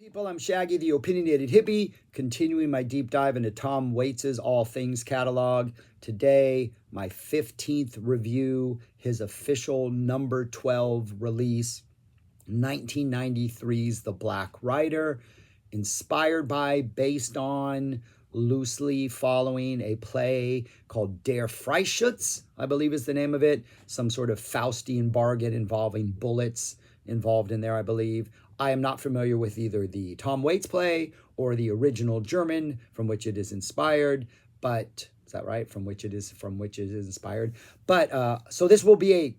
People, I'm Shaggy, the Opinionated Hippie, continuing my deep dive into Tom Waits' All Things catalog. Today, my 15th review, his official number 12 release, 1993's The Black Rider, inspired by, based on, loosely following a play called Der Freischütz, I believe is the name of it, some sort of Faustian bargain involving bullets involved in there, I believe. I am not familiar with either the Tom Waits play or the original German from which it is inspired, but is that right? From which it is inspired. But so this will be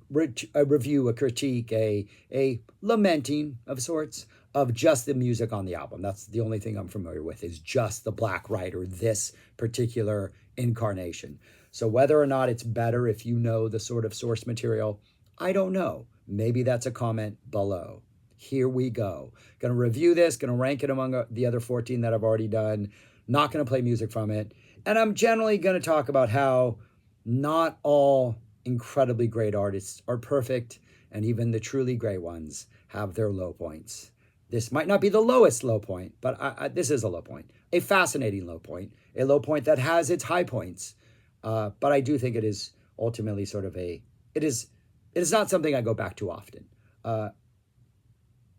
a review, a critique, a lamenting of sorts of just the music on the album. That's the only thing I'm familiar with is just the Black Rider, this particular incarnation. So whether or not it's better if you know the sort of source material, I don't know. Maybe that's a comment below. Here we go. Going to review this, going to rank it among the other 14 that I've already done. Not going to play music from it. And I'm generally going to talk about how not all incredibly great artists are perfect, and even the truly great ones have their low points. This might not be the lowest low point, but this is a low point. A fascinating low point. A low point that has its high points. But I do think it is ultimately sort of it is not something I go back to often.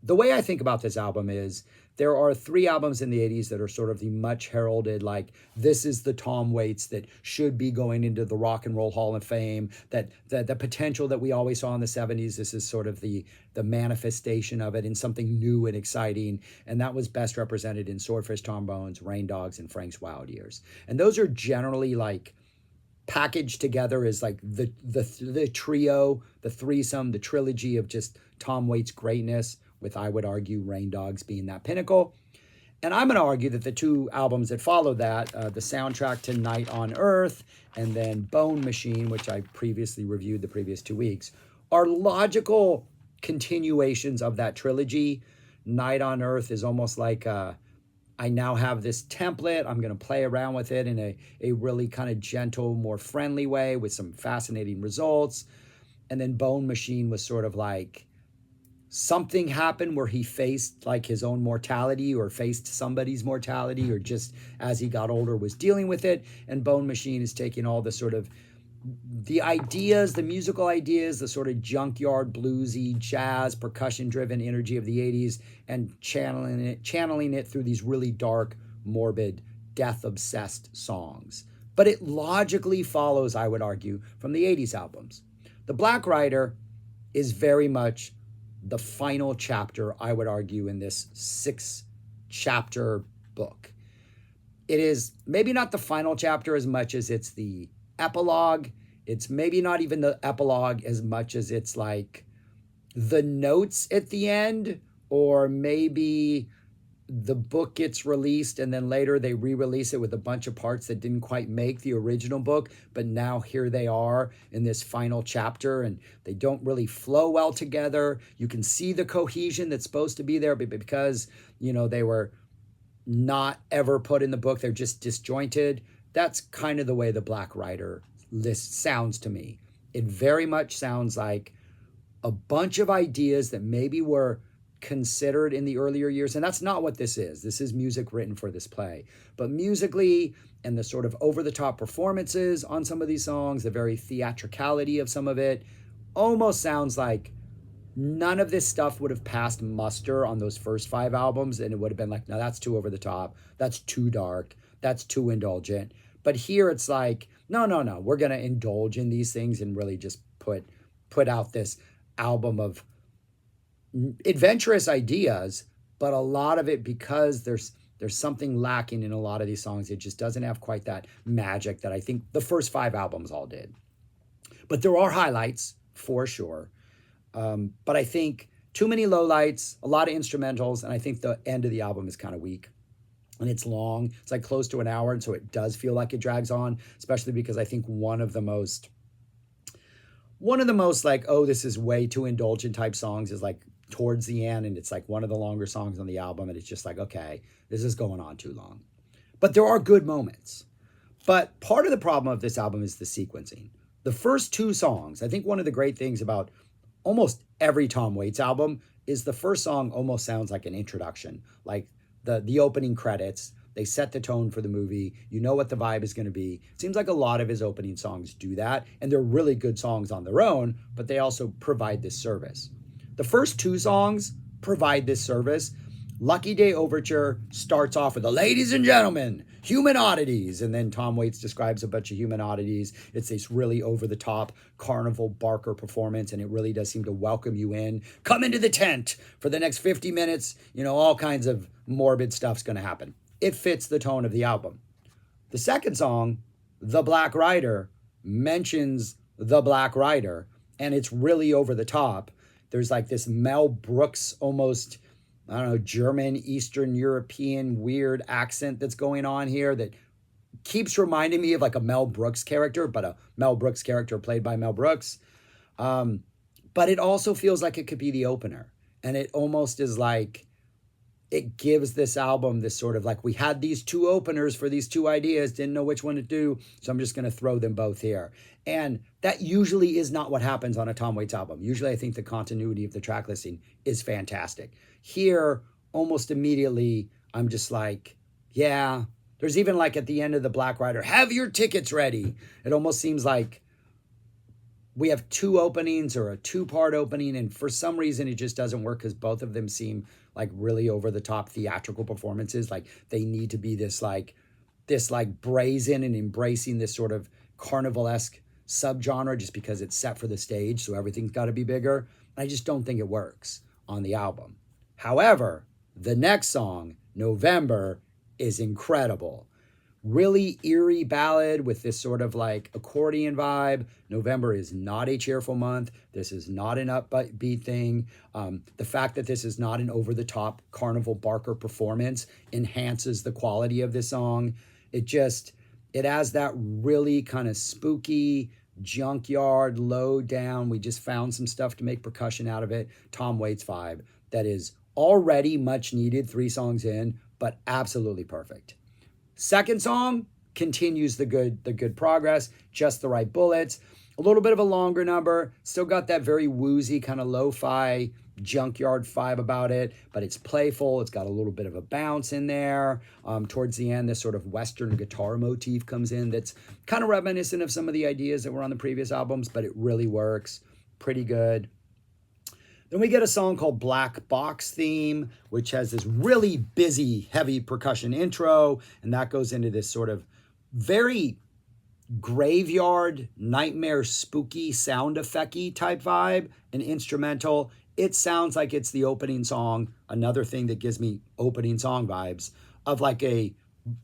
The way I think about this album is there are 3 albums in the 80s that are sort of the much heralded, like, this is the Tom Waits that should be going into the Rock and Roll Hall of Fame, that the potential that we always saw in the 70s, this is sort of the manifestation of it in something new and exciting. And that was best represented in Swordfish Trombones, Rain Dogs, and Frank's Wild Years. And those are generally like packaged together as like the trio, the threesome, the trilogy of just Tom Waits' greatness, with, I would argue, Rain Dogs being that pinnacle. And I'm going to argue that the 2 albums that follow that, the soundtrack to Night on Earth and then Bone Machine, which I previously reviewed the previous 2 weeks, are logical continuations of that trilogy. Night on Earth is almost like I now have this template. I'm going to play around with it in a really kind of gentle, more friendly way with some fascinating results. And then Bone Machine was sort of like, something happened where he faced like his own mortality or faced somebody's mortality, or just as he got older was dealing with it. And Bone Machine is taking all the sort of the ideas, the musical ideas, the sort of junkyard bluesy jazz percussion driven energy of the 80s and channeling it through these really dark, morbid, death obsessed songs. But it logically follows, I would argue, from the 80s albums. The Black Rider is very much the final chapter, I would argue, in this 6-chapter book. It is maybe not the final chapter as much as it's the epilogue. It's maybe not even the epilogue as much as it's like the notes at the end, or maybe the book gets released and then later they re-release it with a bunch of parts that didn't quite make the original book, but now here they are in this final chapter and they don't really flow well together. You can see the cohesion that's supposed to be there, but because, they were not ever put in the book, they're just disjointed. That's kind of the way the Black Rider list sounds to me. It very much sounds like a bunch of ideas that maybe were considered in the earlier years, and that's not what this is. This is music written for this play. But musically, and the sort of over-the-top performances on some of these songs, the very theatricality of some of it, almost sounds like none of this stuff would have passed muster on those first 5 albums, and it would have been like, no, that's too over the top, that's too dark, that's too indulgent. But here it's like, no, we're going to indulge in these things and really just put out this album of adventurous ideas, but a lot of it, because there's something lacking in a lot of these songs. It just doesn't have quite that magic that I think the first 5 albums all did. But there are highlights for sure. But I think too many lowlights, a lot of instrumentals, and I think the end of the album is kind of weak. And it's long. It's like close to an hour, and so it does feel like it drags on, especially because I think one of the most like, oh, this is way too indulgent type songs is like towards the end, and it's like one of the longer songs on the album, and it's just like, okay, this is going on too long. But there are good moments. But part of the problem of this album is the sequencing. The first 2 songs, I think one of the great things about almost every Tom Waits album is the first song almost sounds like an introduction, like the opening credits. They set the tone for the movie. You know what the vibe is going to be. It seems like a lot of his opening songs do that, and they're really good songs on their own, but they also provide this service. The first two songs provide this service. Lucky Day Overture starts off with the ladies and gentlemen, human oddities. And then Tom Waits describes a bunch of human oddities. It's this really over the top carnival barker performance, and it really does seem to welcome you in. Come into the tent for the next 50 minutes. You know, all kinds of morbid stuff's going to happen. It fits the tone of the album. The second song, The Black Rider, mentions the Black Rider, and it's really over the top. There's like this Mel Brooks almost, I don't know, German, Eastern European weird accent that's going on here that keeps reminding me of like a Mel Brooks character, but a Mel Brooks character played by Mel Brooks. But it also feels like it could be the opener. And it almost is like, it gives this album this sort of like, we had these two openers for these two ideas, didn't know which one to do, so I'm just going to throw them both here. And that usually is not what happens on a Tom Waits album. Usually I think the continuity of the track listing is fantastic. Here, almost immediately, I'm just like, yeah. There's even like at the end of The Black Rider, have your tickets ready. It almost seems like we have two openings or a two-part opening, and for some reason it just doesn't work because both of them seem like really over-the-top theatrical performances. Like they need to be this brazen and embracing this sort of carnival-esque subgenre just because it's set for the stage, so everything's got to be bigger. I just don't think it works on the album. However, the next song, November, is incredible. Really eerie ballad with this sort of like accordion vibe. November is not a cheerful month. This is not an upbeat thing. The fact that this is not an over-the-top carnival barker performance enhances the quality of this song. It has that really kind of spooky, junkyard, low down, we just found some stuff to make percussion out of it, Tom Waits vibe that is already much needed 3 songs in, but absolutely perfect. Second song continues the good progress, Just the Right Bullets. A little bit of a longer number, still got that very woozy kind of lo-fi junkyard vibe about it, but it's playful. It's got a little bit of a bounce in there. Towards the end, this sort of Western guitar motif comes in that's kind of reminiscent of some of the ideas that were on the previous albums, but it really works. Pretty good. Then we get a song called Black Box Theme, which has this really busy, heavy percussion intro, and that goes into this sort of very graveyard, nightmare, spooky, sound effect-y type vibe, an instrumental. It sounds like it's the opening song, another thing that gives me opening song vibes, of like a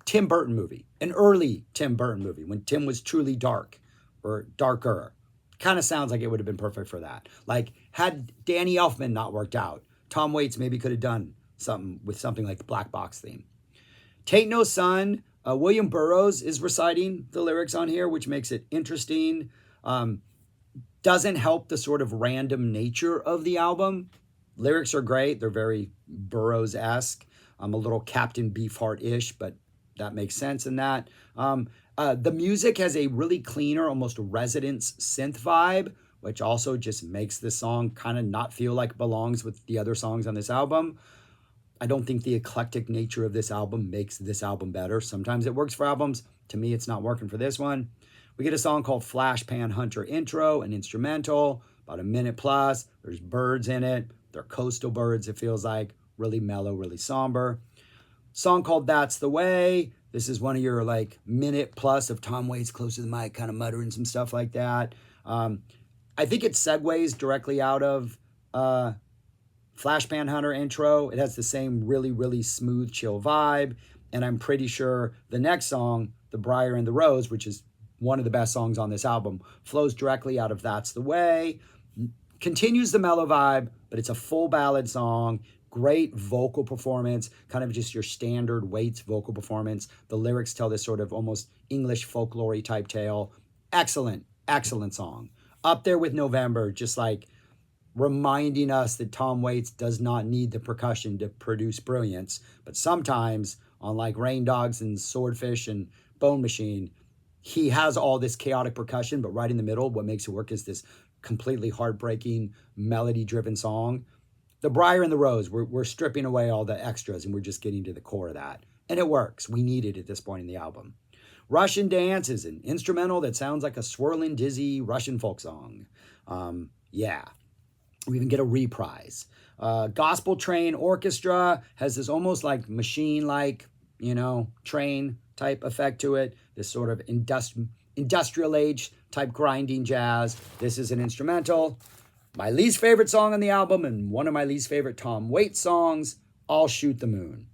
Tim Burton movie, an early Tim Burton movie, when Tim was truly dark or darker. Kind of sounds like it would have been perfect for that. Like, had Danny Elfman not worked out, Tom Waits maybe could have done something with something like the Black Box Theme. Tain't No Sun, William Burroughs is reciting the lyrics on here, which makes it interesting. Doesn't help the sort of random nature of the album. Lyrics are great. They're very Burroughs-esque. A little Captain Beefheart-ish, but that makes sense in that. The music has a really cleaner, almost Residence synth vibe, which also just makes this song kind of not feel like it belongs with the other songs on this album. I don't think the eclectic nature of this album makes this album better. Sometimes it works for albums. To me, it's not working for this one. We get a song called Flash Pan Hunter Intro, an instrumental, about a minute plus. There's birds in it. They're coastal birds, it feels like. Really mellow, really somber. Song called That's the Way. This is one of your like minute plus of Tom Waits close to the mic, kind of muttering some stuff like that. I think it segues directly out of Flash Pan Hunter intro. It has the same really, really smooth, chill vibe. And I'm pretty sure the next song, The Briar and the Rose, which is one of the best songs on this album, flows directly out of That's the Way. Continues the mellow vibe, but it's a full ballad song. Great vocal performance, kind of just your standard Waits vocal performance. The lyrics tell this sort of almost English folklore type tale. Excellent, excellent song. Up there with November, just like reminding us that Tom Waits does not need the percussion to produce brilliance. But sometimes, on like Rain Dogs and Swordfish and Bone Machine, he has all this chaotic percussion, but right in the middle, what makes it work is this completely heartbreaking, melody-driven song. The Briar and the Rose, we're stripping away all the extras and we're just getting to the core of that. And it works. We need it at this point in the album. Russian Dance is an instrumental that sounds like a swirling, dizzy Russian folk song. Yeah, we even get a reprise. Gospel Train Orchestra has this almost like machine-like, train type effect to it. This sort of industrial age type grinding jazz. This is an instrumental. My least favorite song on the album and one of my least favorite Tom Waits songs, I'll Shoot the Moon.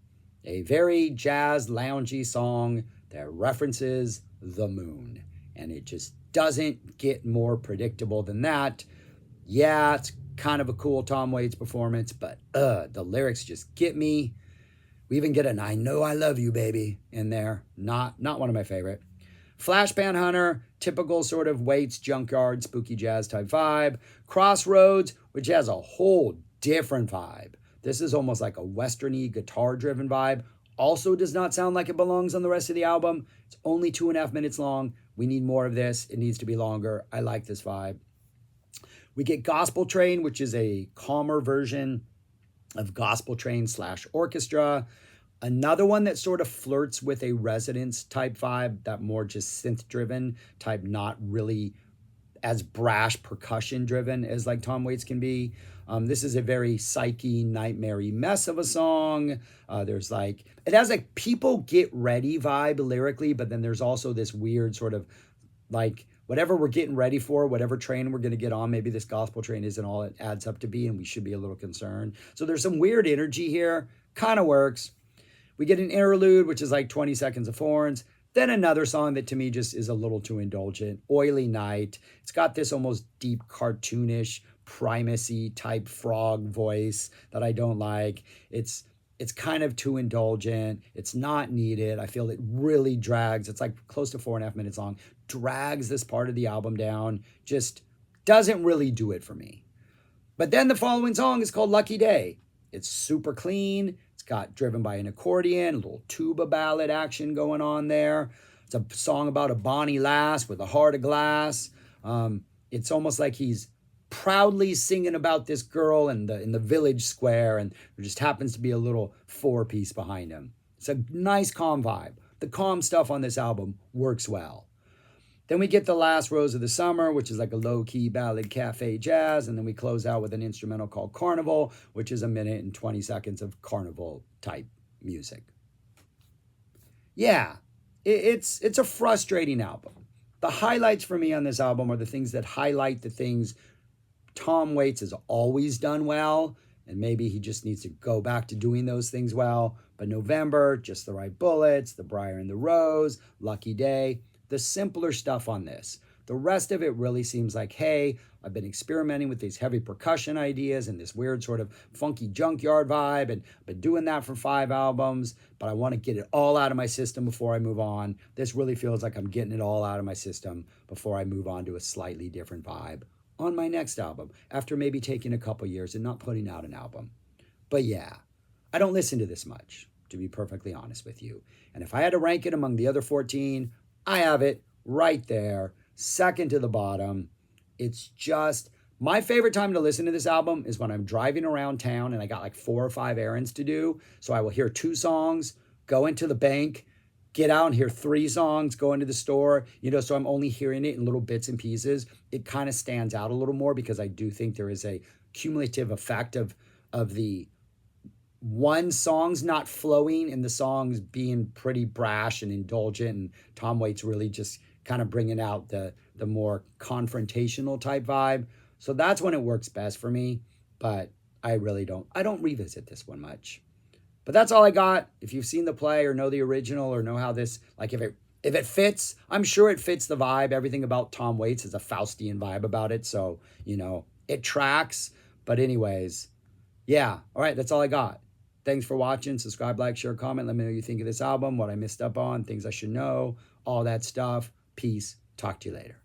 A very jazz loungy song that references the moon. And it just doesn't get more predictable than that. Yeah, it's kind of a cool Tom Waits performance, but the lyrics just get me. We even get an I Know I Love You Baby in there. Not one of my favorite. Flashband Hunter, typical sort of Waits junkyard spooky jazz type vibe. Crossroads, which has a whole different vibe. This is almost like a westerny guitar driven vibe. Also does not sound like it belongs on the rest of the album. It's only 2.5 minutes long. We need more of this. It needs to be longer. I like this vibe. We get Gospel Train, which is a calmer version of Gospel Train / orchestra. Another one that sort of flirts with a Residence type vibe, that more just synth driven type, not really as brash percussion driven as like Tom Waits can be. This is a very psyche, nightmare-y mess of a song. There's like, it has like people get ready vibe lyrically, but then there's also this weird sort of like, whatever we're getting ready for, whatever train we're going to get on, maybe this gospel train isn't all it adds up to be, and we should be a little concerned. So there's some weird energy here. Kind of works. We get an interlude, which is like 20 seconds of horns. Then another song that to me just is a little too indulgent, Oily Night. It's got this almost deep cartoonish, primacy type frog voice that I don't like. It's kind of too indulgent. It's not needed. I feel it really drags. It's like close to 4.5 minutes long. Drags this part of the album down. Just doesn't really do it for me. But then the following song is called Lucky Day. It's super clean. It's got driven by an accordion, a little tuba ballad action going on there. It's a song about a bonny lass with a heart of glass. It's almost like he's proudly singing about this girl in the village square, and there just happens to be a little 4-piece behind him. It's a nice calm vibe. The calm stuff on this album works well. Then we get The Last Rose of the Summer, which is like a low-key ballad cafe jazz, and then we close out with an instrumental called Carnival, which is 1 minute and 20 seconds of carnival-type music. Yeah, it's a frustrating album. The highlights for me on this album are the things that highlight the things Tom Waits has always done well, and maybe he just needs to go back to doing those things well. But November, Just the Right Bullets, The Briar and the Rose, Lucky Day, the simpler stuff on this. The rest of it really seems like, hey, I've been experimenting with these heavy percussion ideas and this weird sort of funky junkyard vibe, and I've been doing that for 5 albums, but I want to get it all out of my system before I move on. This really feels like I'm getting it all out of my system before I move on to a slightly different vibe on my next album, after maybe taking a couple years and not putting out an album. But yeah, I don't listen to this much, to be perfectly honest with you. And if I had to rank it among the other 14, I have it right there, second to the bottom. It's just, my favorite time to listen to this album is when I'm driving around town and I got like 4 or 5 errands to do. So I will hear 2 songs, go into the bank, get out and hear 3 songs, go into the store, so I'm only hearing it in little bits and pieces. It kind of stands out a little more because I do think there is a cumulative effect of the one song's not flowing and the songs being pretty brash and indulgent, and Tom Waits really just kind of bringing out the more confrontational type vibe. So that's when it works best for me, but I don't revisit this one much. But that's all I got. If you've seen the play or know the original or know how this, like if it fits, I'm sure it fits the vibe. Everything about Tom Waits is a Faustian vibe about it. So, it tracks. But anyways, yeah. All right, that's all I got. Thanks for watching. Subscribe, like, share, comment. Let me know what you think of this album, what I missed up on, things I should know, all that stuff. Peace. Talk to you later.